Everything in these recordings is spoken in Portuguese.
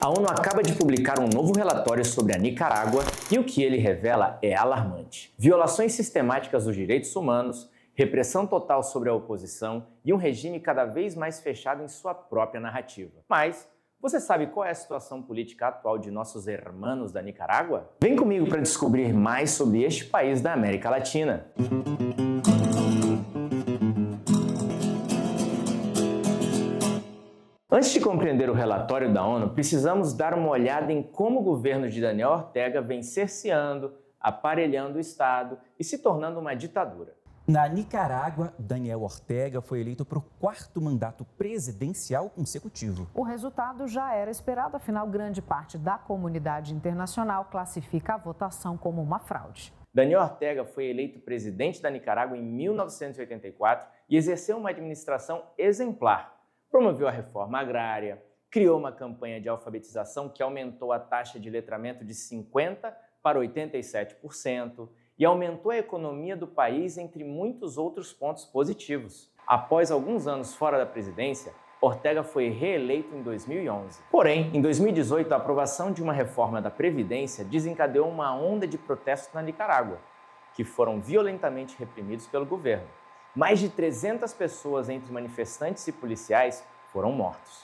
A ONU acaba de publicar um novo relatório sobre a Nicarágua e o que ele revela é alarmante. Violações sistemáticas dos direitos humanos, repressão total sobre a oposição e um regime cada vez mais fechado em sua própria narrativa. Mas você sabe qual é a situação política atual de nossos hermanos da Nicarágua? Vem comigo para descobrir mais sobre este país da América Latina. Antes de compreender o relatório da ONU, precisamos dar uma olhada em como o governo de Daniel Ortega vem cerceando, aparelhando o Estado e se tornando uma ditadura. Na Nicarágua, Daniel Ortega foi eleito para o quarto mandato presidencial consecutivo. O resultado já era esperado, afinal, grande parte da comunidade internacional classifica a votação como uma fraude. Daniel Ortega foi eleito presidente da Nicarágua em 1984 e exerceu uma administração exemplar. Promoveu a reforma agrária, criou uma campanha de alfabetização que aumentou a taxa de letramento de 50% para 87% e aumentou a economia do país, entre muitos outros pontos positivos. Após alguns anos fora da presidência, Ortega foi reeleito em 2011. Porém, em 2018, a aprovação de uma reforma da Previdência desencadeou uma onda de protestos na Nicarágua, que foram violentamente reprimidos pelo governo. Mais de 300 pessoas, entre manifestantes e policiais, foram mortos.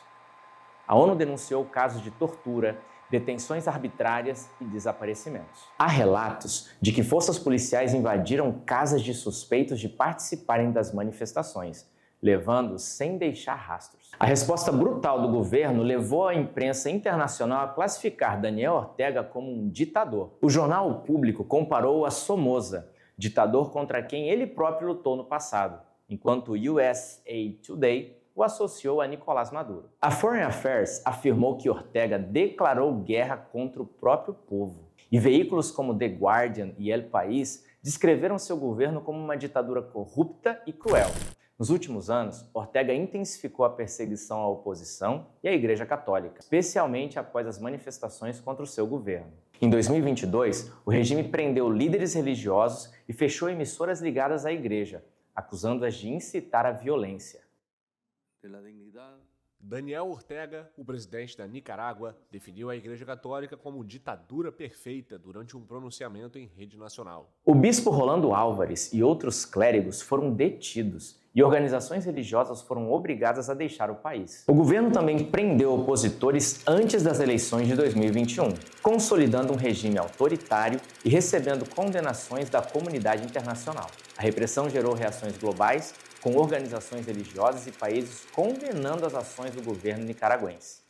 A ONU denunciou casos de tortura, detenções arbitrárias e desaparecimentos. Há relatos de que forças policiais invadiram casas de suspeitos de participarem das manifestações, levando-os sem deixar rastros. A resposta brutal do governo levou a imprensa internacional a classificar Daniel Ortega como um ditador. O jornal O Público comparou-o a Somoza, ditador contra quem ele próprio lutou no passado, enquanto o USA Today o associou a Nicolás Maduro. A Foreign Affairs afirmou que Ortega declarou guerra contra o próprio povo, e veículos como The Guardian e El País descreveram seu governo como uma ditadura corrupta e cruel. Nos últimos anos, Ortega intensificou a perseguição à oposição e à Igreja Católica, especialmente após as manifestações contra o seu governo. Em 2022, o regime prendeu líderes religiosos e fechou emissoras ligadas à Igreja, acusando-as de incitar a violência. Daniel Ortega, o presidente da Nicarágua, definiu a Igreja Católica como ditadura perfeita durante um pronunciamento em rede nacional. O bispo Rolando Álvares e outros clérigos foram detidos e organizações religiosas foram obrigadas a deixar o país. O governo também prendeu opositores antes das eleições de 2021, consolidando um regime autoritário e recebendo condenações da comunidade internacional. A repressão gerou reações globais, com organizações religiosas e países condenando as ações do governo nicaragüense.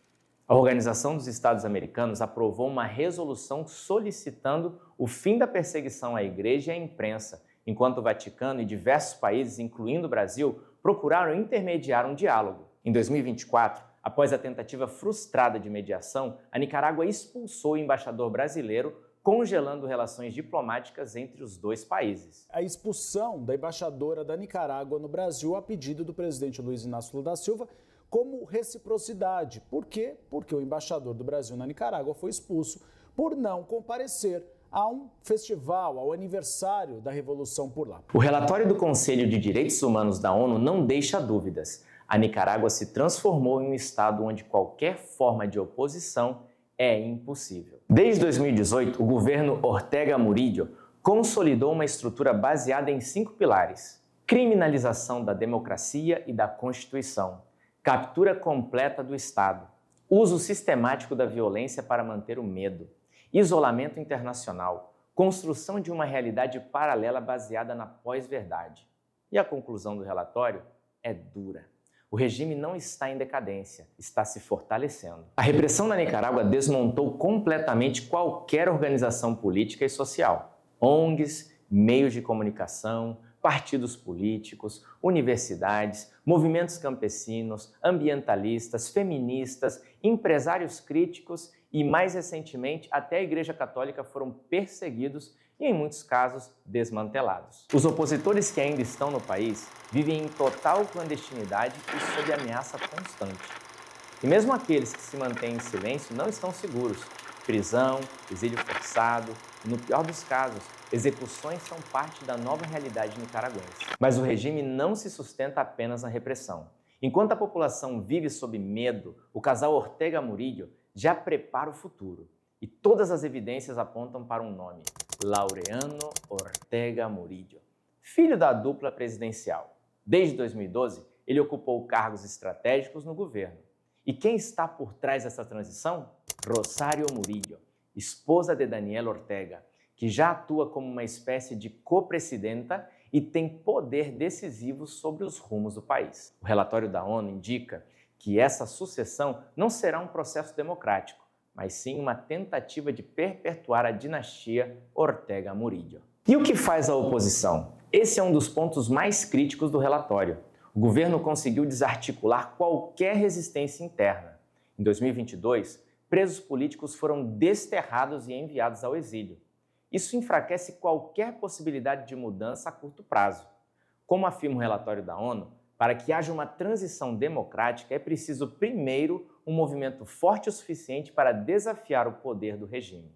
A Organização dos Estados Americanos aprovou uma resolução solicitando o fim da perseguição à igreja e à imprensa, enquanto o Vaticano e diversos países, incluindo o Brasil, procuraram intermediar um diálogo. Em 2024, após a tentativa frustrada de mediação, a Nicarágua expulsou o embaixador brasileiro, congelando relações diplomáticas entre os dois países. A expulsão da embaixadora da Nicarágua no Brasil a pedido do presidente Luiz Inácio Lula da Silva como reciprocidade. Por quê? Porque o embaixador do Brasil na Nicarágua foi expulso por não comparecer a um festival, ao aniversário da Revolução por lá. O relatório do Conselho de Direitos Humanos da ONU não deixa dúvidas. A Nicarágua se transformou em um estado onde qualquer forma de oposição é impossível. Desde 2018, o governo Ortega Murillo consolidou uma estrutura baseada em 5 pilares: criminalização da democracia e da Constituição, captura completa do Estado, uso sistemático da violência para manter o medo, isolamento internacional, construção de uma realidade paralela baseada na pós-verdade. E a conclusão do relatório é dura. O regime não está em decadência, está se fortalecendo. A repressão na Nicarágua desmontou completamente qualquer organização política e social. ONGs, meios de comunicação, partidos políticos, universidades, movimentos campesinos, ambientalistas, feministas, empresários críticos e, mais recentemente, até a Igreja Católica foram perseguidos e, em muitos casos, desmantelados. Os opositores que ainda estão no país vivem em total clandestinidade e sob ameaça constante. E mesmo aqueles que se mantêm em silêncio não estão seguros. Prisão, exílio forçado e, no pior dos casos, execuções são parte da nova realidade nicaragüense. Mas o regime não se sustenta apenas na repressão. Enquanto a população vive sob medo, o casal Ortega Murillo já prepara o futuro e todas as evidências apontam para um nome: Laureano Ortega Murillo, filho da dupla presidencial. Desde 2012, ele ocupou cargos estratégicos no governo. E quem está por trás dessa transição? Rosario Murillo, esposa de Daniel Ortega, que já atua como uma espécie de co-presidenta e tem poder decisivo sobre os rumos do país. O relatório da ONU indica que essa sucessão não será um processo democrático, mas sim uma tentativa de perpetuar a dinastia Ortega Murillo. E o que faz a oposição? Esse é um dos pontos mais críticos do relatório. O governo conseguiu desarticular qualquer resistência interna. Em 2022, presos políticos foram desterrados e enviados ao exílio. Isso enfraquece qualquer possibilidade de mudança a curto prazo. Como afirma o relatório da ONU, para que haja uma transição democrática é preciso, primeiro, um movimento forte o suficiente para desafiar o poder do regime.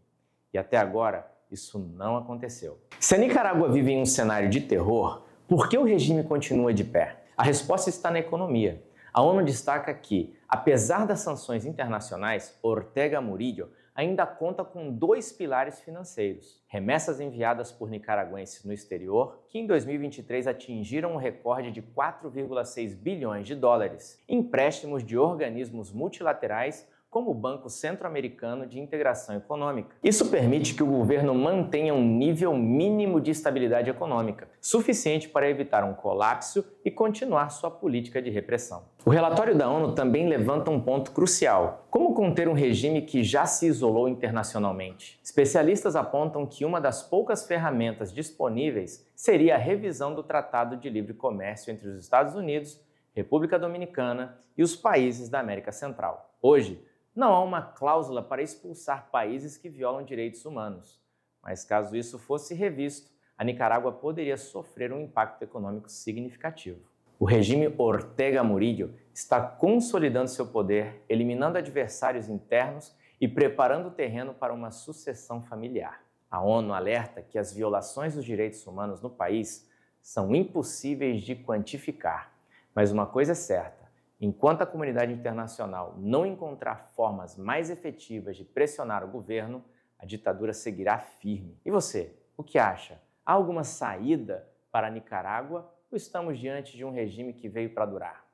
E até agora, isso não aconteceu. Se a Nicarágua vive em um cenário de terror, por que o regime continua de pé? A resposta está na economia. A ONU destaca que, apesar das sanções internacionais, Ortega Murillo ainda conta com 2 pilares financeiros: remessas enviadas por nicaragüenses no exterior, que em 2023 atingiram um recorde de 4,6 bilhões de dólares, empréstimos de organismos multilaterais como o Banco Centro-Americano de Integração Econômica. Isso permite que o governo mantenha um nível mínimo de estabilidade econômica, suficiente para evitar um colapso e continuar sua política de repressão. O relatório da ONU também levanta um ponto crucial: como conter um regime que já se isolou internacionalmente? Especialistas apontam que uma das poucas ferramentas disponíveis seria a revisão do Tratado de Livre Comércio entre os Estados Unidos, República Dominicana e os países da América Central. Hoje, não há uma cláusula para expulsar países que violam direitos humanos, mas caso isso fosse revisto, a Nicarágua poderia sofrer um impacto econômico significativo. O regime Ortega Murillo está consolidando seu poder, eliminando adversários internos e preparando o terreno para uma sucessão familiar. A ONU alerta que as violações dos direitos humanos no país são impossíveis de quantificar, mas uma coisa é certa: enquanto a comunidade internacional não encontrar formas mais efetivas de pressionar o governo, a ditadura seguirá firme. E você, o que acha? Há alguma saída para a Nicarágua ou estamos diante de um regime que veio para durar?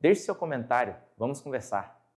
Deixe seu comentário, vamos conversar.